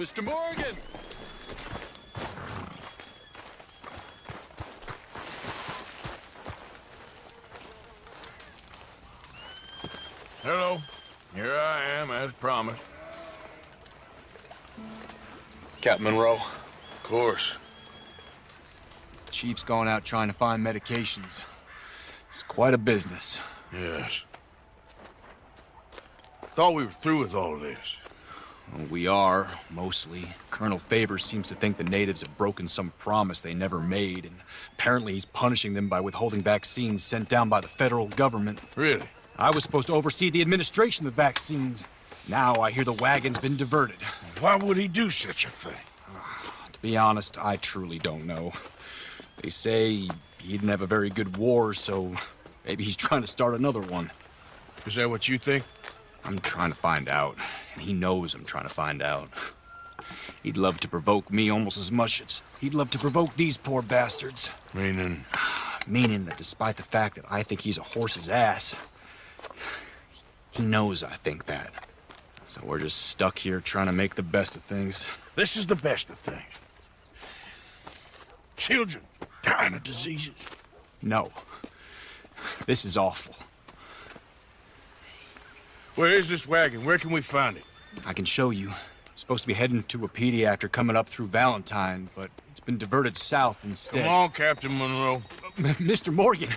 Mr. Morgan! Hello. Here I am, as promised. Captain Monroe. Of course. Chief's gone out trying to find medications. It's quite a business. Yes. Thought we were through with all this. Well, we are, mostly. Colonel Favors seems to think the natives have broken some promise they never made, and apparently he's punishing them by withholding vaccines sent down by the federal government. Really? I was supposed to oversee the administration of the vaccines. Now I hear the wagon's been diverted. Why would he do such a thing? To be honest, I truly don't know. They say he didn't have a very good war, so maybe he's trying to start another one. Is that what you think? I'm trying to find out, and he knows I'm trying to find out. He'd love to provoke me almost as much as he'd love to provoke these poor bastards. Meaning? Meaning that despite the fact that I think he's a horse's ass, he knows I think that. So we're just stuck here trying to make the best of things. This is the best of things. Children dying of diseases. No. This is awful. Where is this wagon? Where can we find it? I can show you. It's supposed to be heading to a PD after coming up through Valentine, but it's been diverted south instead. Come on, Captain Monroe. Mr. Morgan,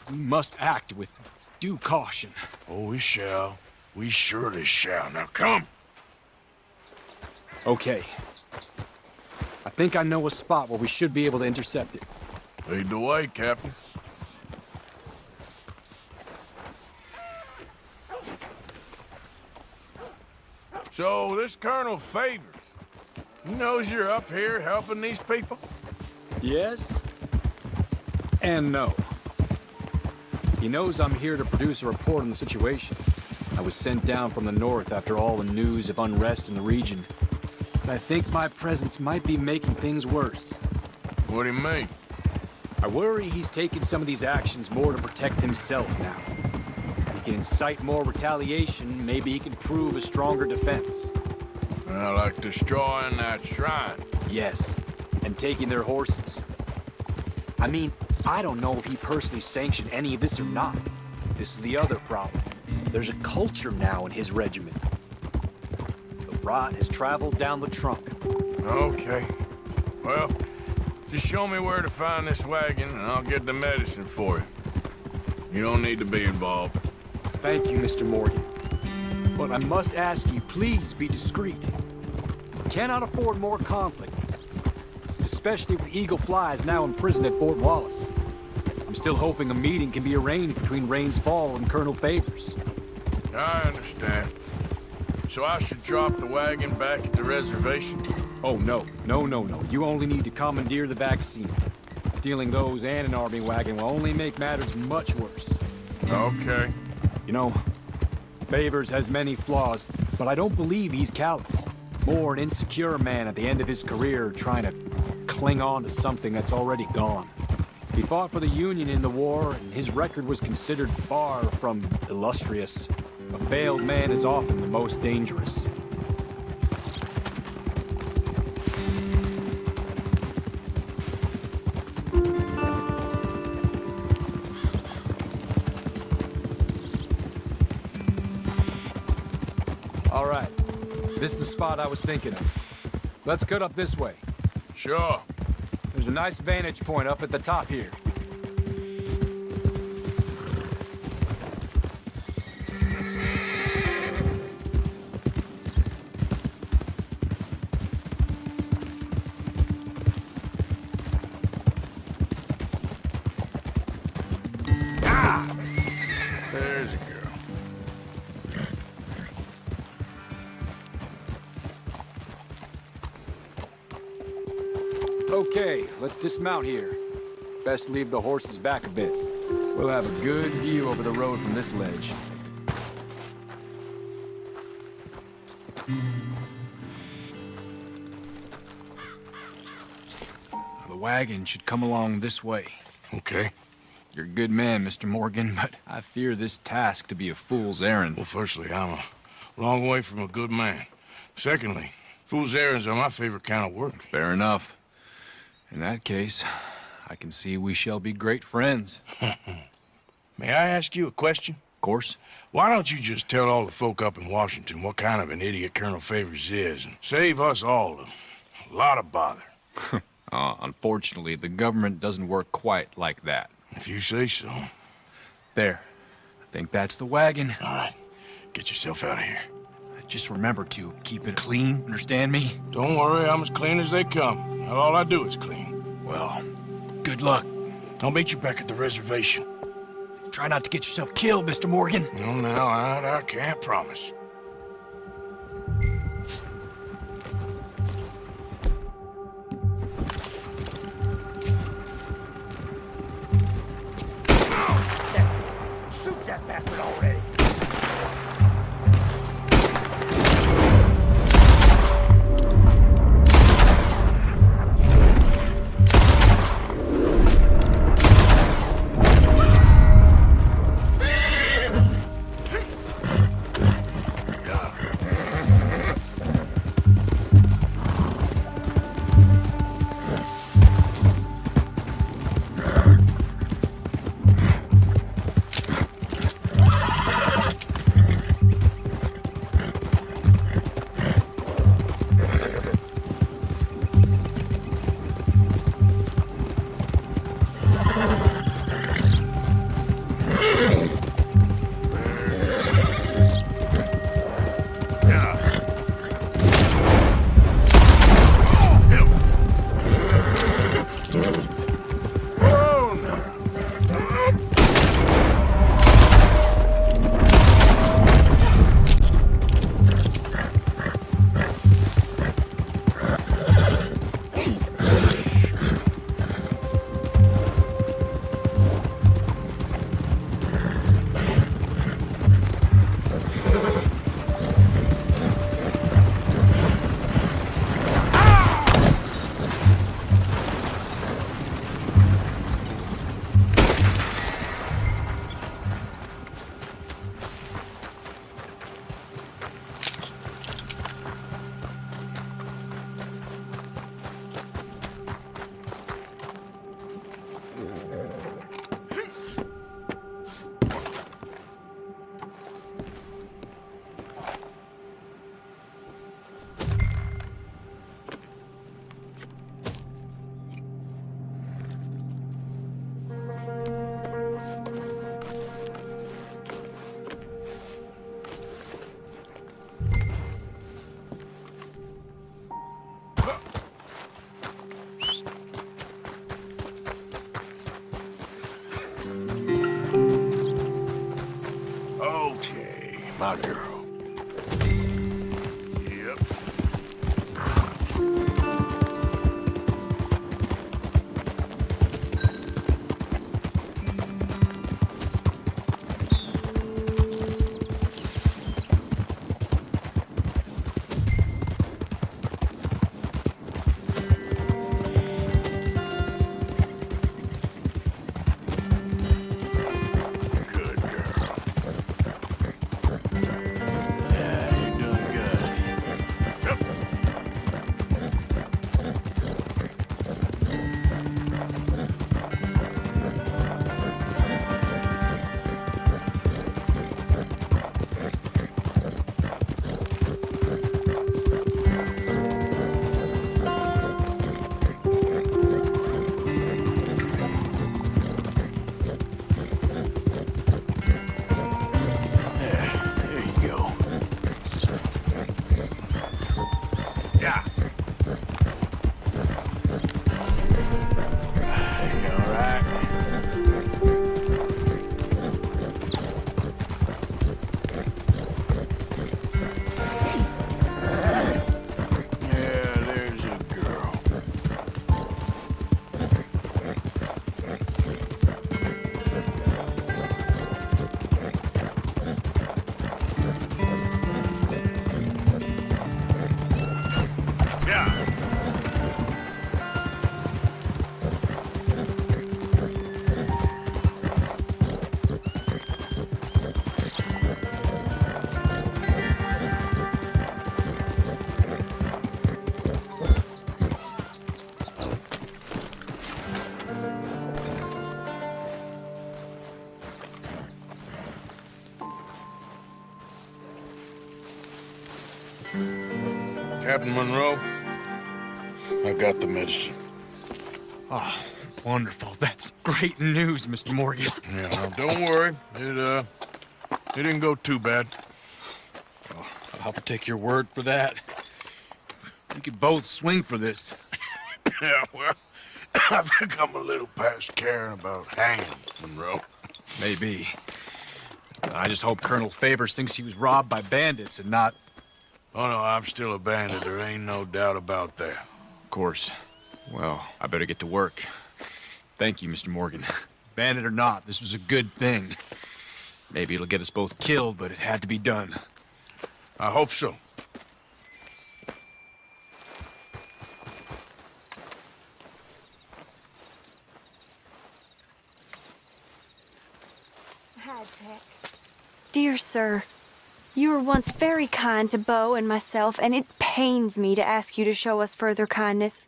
we must act with due caution. Oh, we shall. We surely shall. Now come. Okay. I think I know a spot where we should be able to intercept it. Lead the way, Captain. So, this Colonel Favors, he knows you're up here helping these people? Yes. And no. He knows I'm here to produce a report on the situation. I was sent down from the north after all the news of unrest in the region. But I think my presence might be making things worse. What do you mean? I worry he's taking some of these actions more to protect himself now. He can incite more retaliation, maybe he can prove a stronger defense. Like destroying that shrine. Yes, and taking their horses. I mean, I don't know if he personally sanctioned any of this or not. This is the other problem. There's a culture now in his regiment. The rot has traveled down the trunk. Okay. Well, just show me where to find this wagon, and I'll get the medicine for you. You don't need to be involved. Thank you, Mr. Morgan. But I must ask you, please be discreet. Cannot afford more conflict. Especially with Eagle Flies now imprisoned at Fort Wallace. I'm still hoping a meeting can be arranged between Rains Fall and Colonel Favors. I understand. So I should drop the wagon back at the reservation? Oh, no. No. You only need to commandeer the vaccine. Stealing those and an army wagon will only make matters much worse. Okay. You know, Favors has many flaws, but I don't believe he's callous. More an insecure man at the end of his career trying to cling on to something that's already gone. He fought for the Union in the war, and his record was considered far from illustrious. A failed man is often the most dangerous. All right. This is the spot I was thinking of. Let's cut up this way. Sure. There's a nice vantage point up at the top here. There's a girl. Okay, let's dismount here. Best leave the horses back a bit. We'll have a good view over the road from this ledge. The wagon should come along this way. Okay. You're a good man, Mr. Morgan, but I fear this task to be a fool's errand. Well, firstly, I'm a long way from a good man. Secondly, Fool's errands are my favorite kind of work. Fair enough. In that case, I can see we shall be great friends. May I ask you a question? Of course. Why don't you just tell all the folk up in Washington what kind of an idiot Colonel Favors is and save us all a lot of bother? Unfortunately, the government doesn't work quite like that. If you say so. There. I think that's the wagon. All right. Get yourself out of here. Just remember to keep it clean, understand me? Don't worry, I'm as clean as they come. Not all I do is clean. Well, good luck. I'll meet you back at the reservation. Try not to get yourself killed, Mr. Morgan. No, now, I can't promise. That's it. Shoot that bastard already. My girl. Yep. Good girl. Captain Monroe, I got the medicine. Oh, wonderful. That's great news, Mr. Morgan. Yeah, now, don't worry. It didn't go too bad. Oh, I'll have to take your word for that. We could both swing for this. Yeah, well, I think I'm a little past caring about hanging, Monroe. Maybe. I just hope Colonel Favors thinks he was robbed by bandits and not... Oh, no, I'm still a bandit. There ain't no doubt about that. Of course. Well, I better get to work. Thank you, Mr. Morgan. Bandit or not, this was a good thing. Maybe it'll get us both killed, but it had to be done. I hope so. Dear sir, you were once very kind to Beau and myself, and it pains me to ask you to show us further kindness.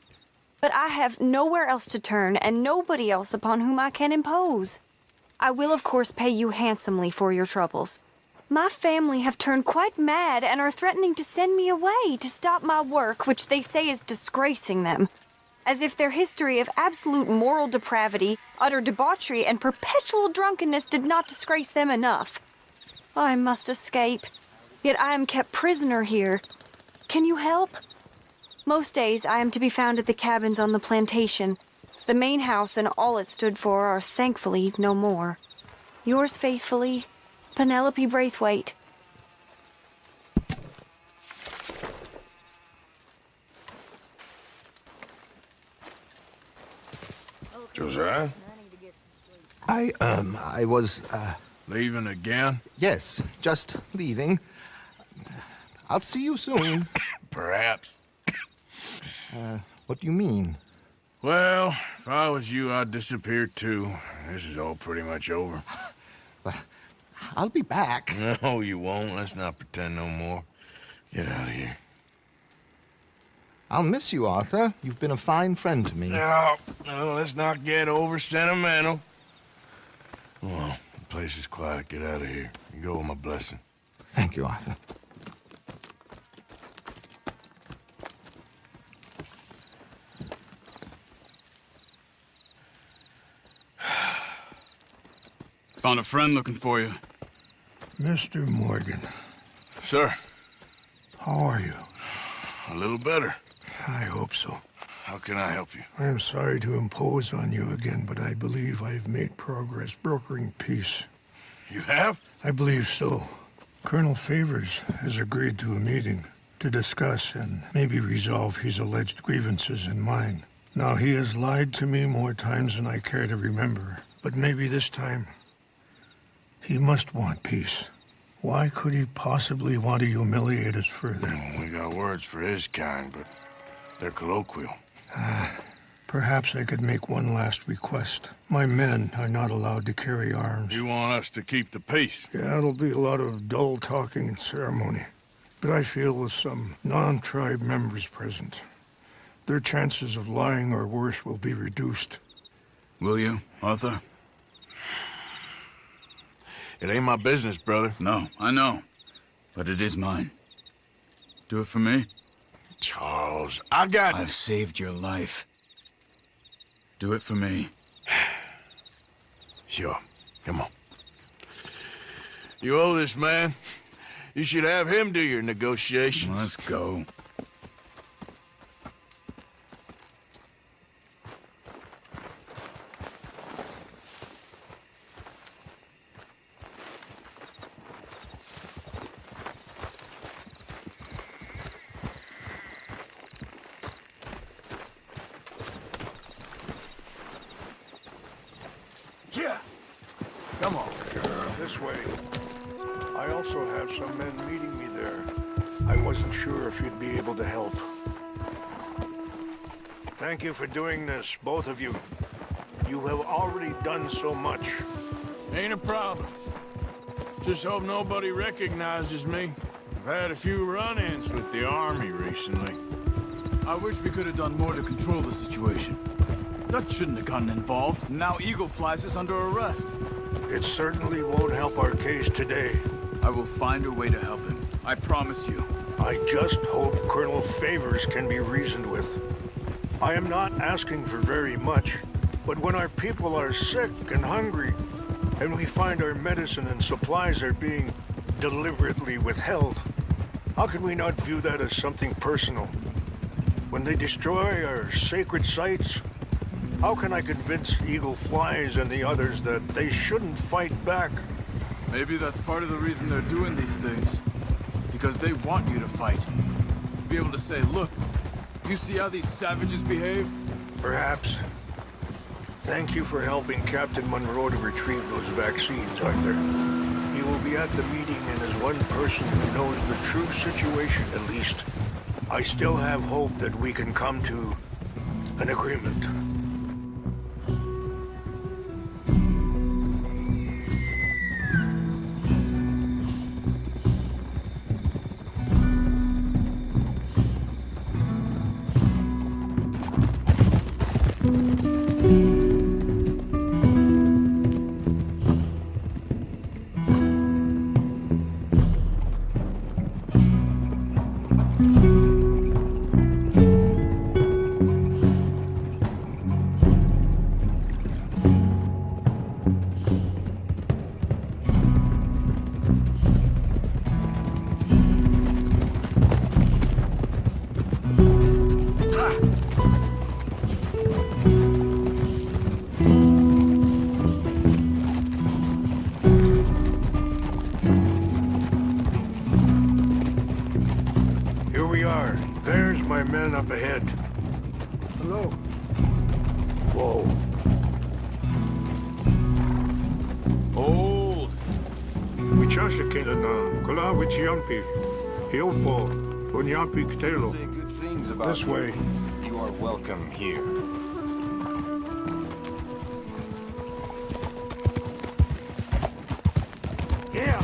But I have nowhere else to turn, and nobody else upon whom I can impose. I will, of course, pay you handsomely for your troubles. My family have turned quite mad and are threatening to send me away to stop my work, which they say is disgracing them. As if their history of absolute moral depravity, utter debauchery, and perpetual drunkenness did not disgrace them enough. I must escape, yet I am kept prisoner here. Can you help? Most days I am to be found at the cabins on the plantation. The main house and all it stood for are thankfully no more. Yours faithfully, Penelope Braithwaite. Josiah? I was, Leaving again? yes, just leaving. I'll see you soon. Perhaps. What do you mean? Well, if I was you, I'd disappear too. This is all pretty much over. I'll be back. No, you won't. Let's not pretend no more. Get out of here. I'll miss you, Arthur. You've been a fine friend to me. No, let's not get over sentimental. Come on, the place is quiet. Get out of here. You go with my blessing. Thank you, Arthur. Found a friend looking for you. Mr. Morgan, Sir, how are you? a little better. I hope so. How can I help you? I am sorry to impose on you again, but I believe I've made progress brokering peace. You have? I believe so. Colonel Favors has agreed to a meeting to discuss and maybe resolve his alleged grievances and mine. Now, he has lied to me more times than I care to remember, but maybe this time he must want peace. Why could he possibly want to humiliate us further? Well, we got words for his kind, but they're colloquial. Perhaps I could make one last request. My men are not allowed to carry arms. You want us to keep the peace? Yeah, it'll be a lot of dull talking and ceremony. But I feel with some non-tribe members present, their chances of lying or worse will be reduced. Will you, Arthur? It ain't my business, brother. No, I know. But it is mine. Do it for me? Charles, I got... I've saved your life. Do it for me. Sure. Come on. You owe this man. You should have him do your negotiations. Let's go. Yeah. Come on, girl. This way. I also have some men meeting me there. I wasn't sure if you'd be able to help. Thank you for doing this, both of you. You have already done so much. Ain't a problem. Just hope nobody recognizes me. I've had a few run-ins with the army recently. I wish we could have done more to control the situation. Dutch shouldn't have gotten involved. Now Eagle flies us under arrest. It certainly won't help our case today. I will find a way to help him. I promise you. I just hope Colonel Favors can be reasoned with. I am not asking for very much, but when our people are sick and hungry, and we find our medicine and supplies are being deliberately withheld, how can we not view that as something personal? When they destroy our sacred sites, how can I convince Eagle Flies and the others that they shouldn't fight back? Maybe that's part of the reason they're doing these things. Because they want you to fight. Be able to say, look, you see how these savages behave? Perhaps. Thank you for helping Captain Monroe to retrieve those vaccines, Arthur. He will be at the meeting, and as one person who knows the true situation, at least, I still have hope that we can come to an agreement. Up ahead. Hello. Whoa. Hold! Say good things about this way. You are welcome here. Yeah.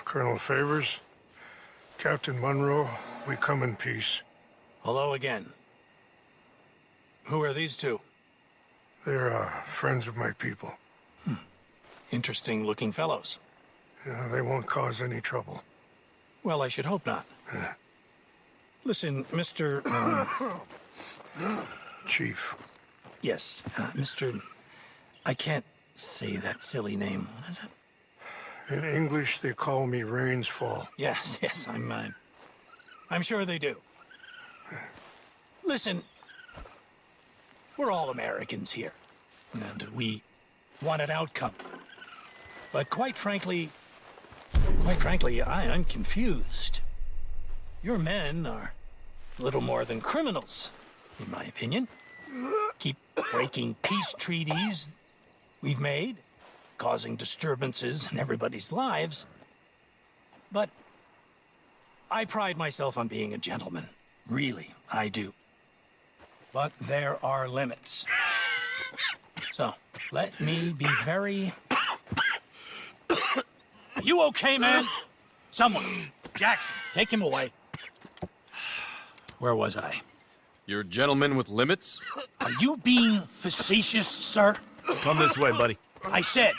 Colonel Favors, Captain Monroe, we come in peace. Hello again. Who are these two? They're friends of my people. Interesting looking fellows. Yeah, they won't cause any trouble. Well, I should hope not. Listen, Mr. Chief. Yes, Mr. I can't say that silly name. What is it? In English, they call me Rainsfall. Yes, I'm sure they do. Listen, we're all Americans here, and we want an outcome. But quite frankly, I'm confused. Your men are little more than criminals, in my opinion. Keep breaking peace treaties we've made, causing disturbances in everybody's lives. But I pride myself on being a gentleman. Really, I do. But there are limits. So, let me be very... Are you okay, man? Someone. Jackson, take him away. Where was I? You're a gentleman with limits? Are you being facetious, sir? Come this way, buddy. I said,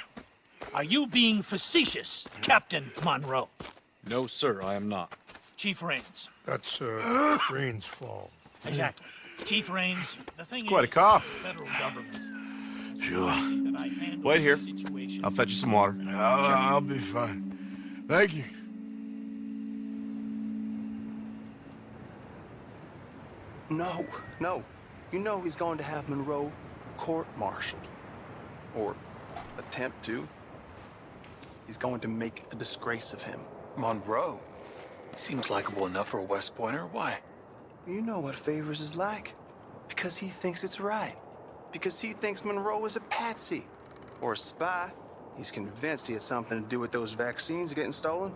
are you being facetious, Captain Monroe? No, sir, I am not. Chief Rains. That's, Rainsfall. Exactly. Chief Rains, the thing It's quite a is, cough. the federal government. Sure. that I handle Wait here. the situation. I'll fetch you some water. I'll be fine. Thank you. No. You know he's going to have Monroe court-martialed. Or attempt to. He's going to make a disgrace of him. Monroe? Seems likable enough for a West Pointer. Why? You know what Favors is like. Because he thinks it's right. Because he thinks Monroe is a patsy. Or a spy. He's convinced he had something to do with those vaccines getting stolen.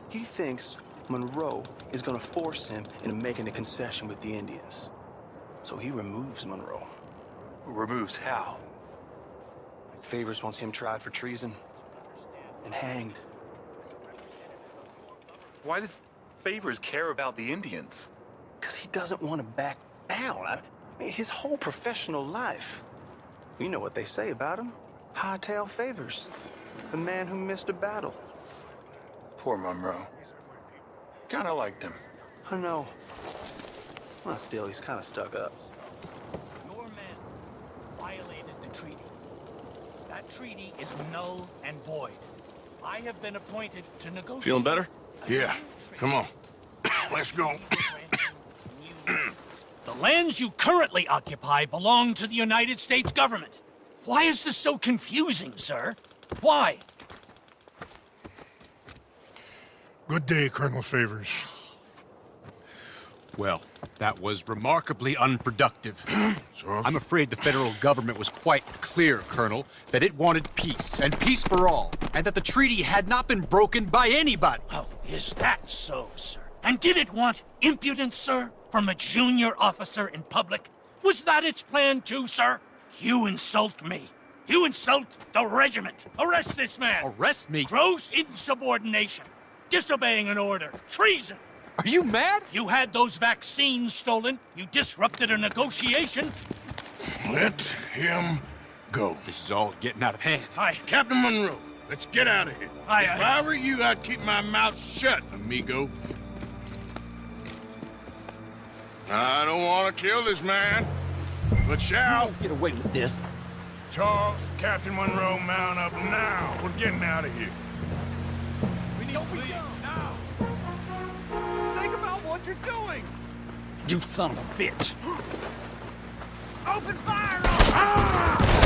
He thinks Monroe is gonna force him into making a concession with the Indians. So he removes Monroe. Removes how? Favors wants him tried for treason and hanged. Why does Favors care about the Indians? Because he doesn't want to back down. I mean, his whole professional life. You know what they say about him. Hightail Favors. The man who missed a battle. Poor Monroe. Kinda liked him. I know. Well, still, he's kind of stuck up. Your men violated the treaty. That treaty is null and void. I have been appointed to negotiate. Feeling better? Yeah. Come on. Let's go. The lands you currently occupy belong to the United States government. Why is this so confusing, sir? Why? Good day, Colonel Favors. Well, that was remarkably unproductive. I'm afraid the federal government was quite clear, Colonel, that it wanted peace, and peace for all, and that the treaty had not been broken by anybody. Oh, is that so, sir? And did it want impudence, sir, from a junior officer in public? Was that its plan too, sir? You insult me. You insult the regiment. Arrest this man. Arrest me? Gross insubordination. Disobeying an order. Treason. Are you mad? You had those vaccines stolen. You disrupted a negotiation. Let him go. This is all getting out of hand. Captain Monroe, let's get out of here. If I were you, I'd keep my mouth shut, amigo. I don't want to kill this man, but shall. Get away with this. Charles, Captain Monroe, mount up now. We're getting out of here. We need to leave now. Think about what you're doing. You son of a bitch. Open fire on him!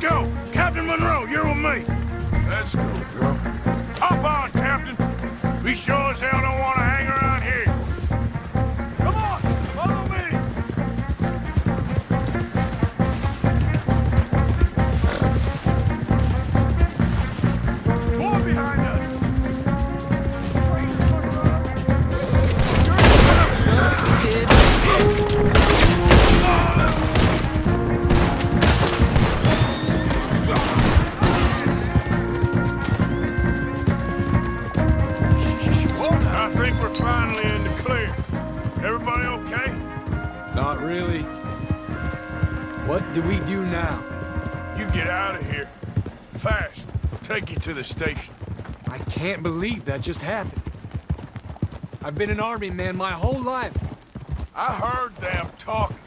go! Captain Monroe, you're with me! Let's go, girl. Hop on, Captain! We sure as hell don't want to hang around here. Come on, follow me! More behind us! I think we're finally in the clear. Everybody okay? Not really. What do we do now? You get out of here. Fast. I'll take you to the station. I can't believe that just happened. I've been an army man my whole life. I heard them talking.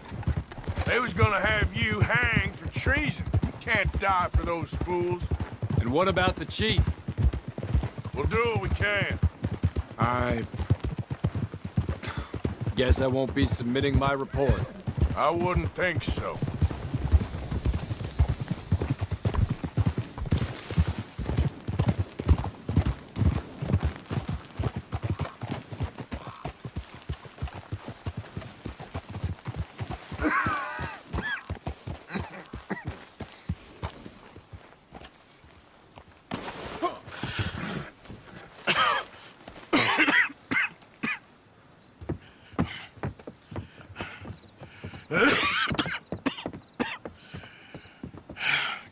They was gonna have you hanged for treason. You can't die for those fools. And what about the chief? We'll do what we can. I guess I won't be submitting my report. I wouldn't think so.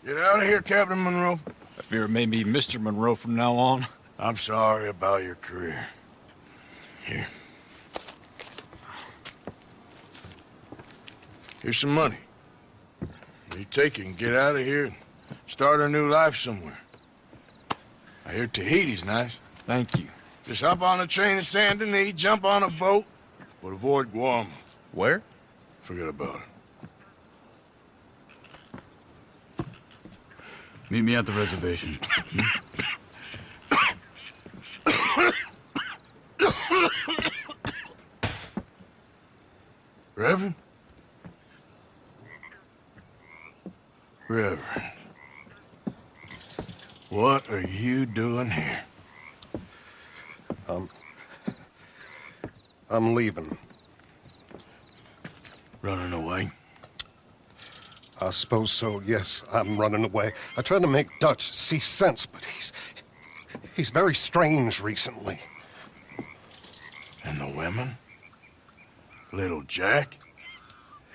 Get out of here, Captain Monroe. I fear it may be Mr. Monroe from now on. I'm sorry about your career. Here. Here's some money. You take it and get out of here and start a new life somewhere. I hear Tahiti's nice. Thank you. Just hop on a train to Saint Denis, jump on a boat, but avoid Guam. Where? Forget about it. Meet me at the reservation. Reverend? Reverend. What are you doing here? I'm leaving. Running away? I suppose so, yes. I'm running away. I tried to make Dutch see sense, but he's very strange recently. And the women? Little Jack?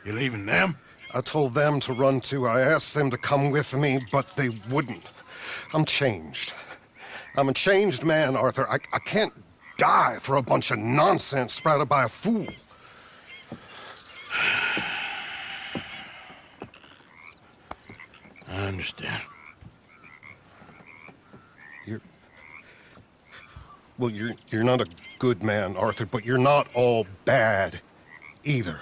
You leaving them? I told them to run too. I asked them to come with me, but they wouldn't. I'm changed. I'm a changed man, Arthur. I can't die for a bunch of nonsense sprouted by a fool. I understand. You're not a good man, Arthur, but you're not all bad either.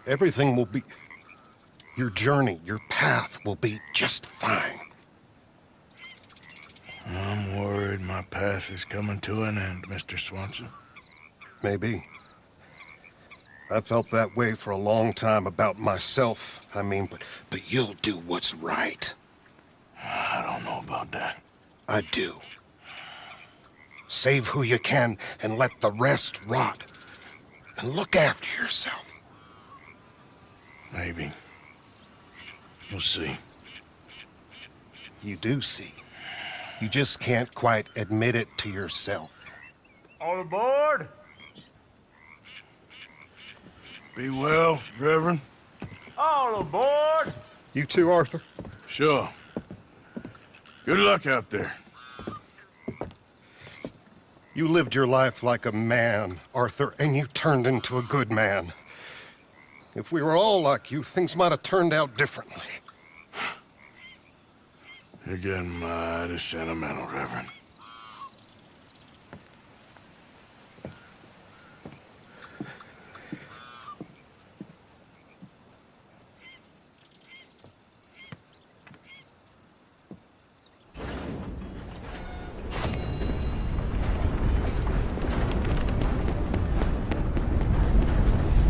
Everything will be... Your journey, your path will be just fine. I'm worried my path is coming to an end, Mr. Swanson. Maybe. I felt that way for a long time about myself, I mean, but you'll do what's right. I don't know about that. I do. Save who you can and let the rest rot. And look after yourself. Maybe. We'll see. You do see. You just can't quite admit it to yourself. All aboard! Be well, Reverend. All aboard! You too, Arthur? Sure. Good luck out there. You lived your life like a man, Arthur, and you turned into a good man. If we were all like you, things might have turned out differently. You're getting mighty sentimental, Reverend.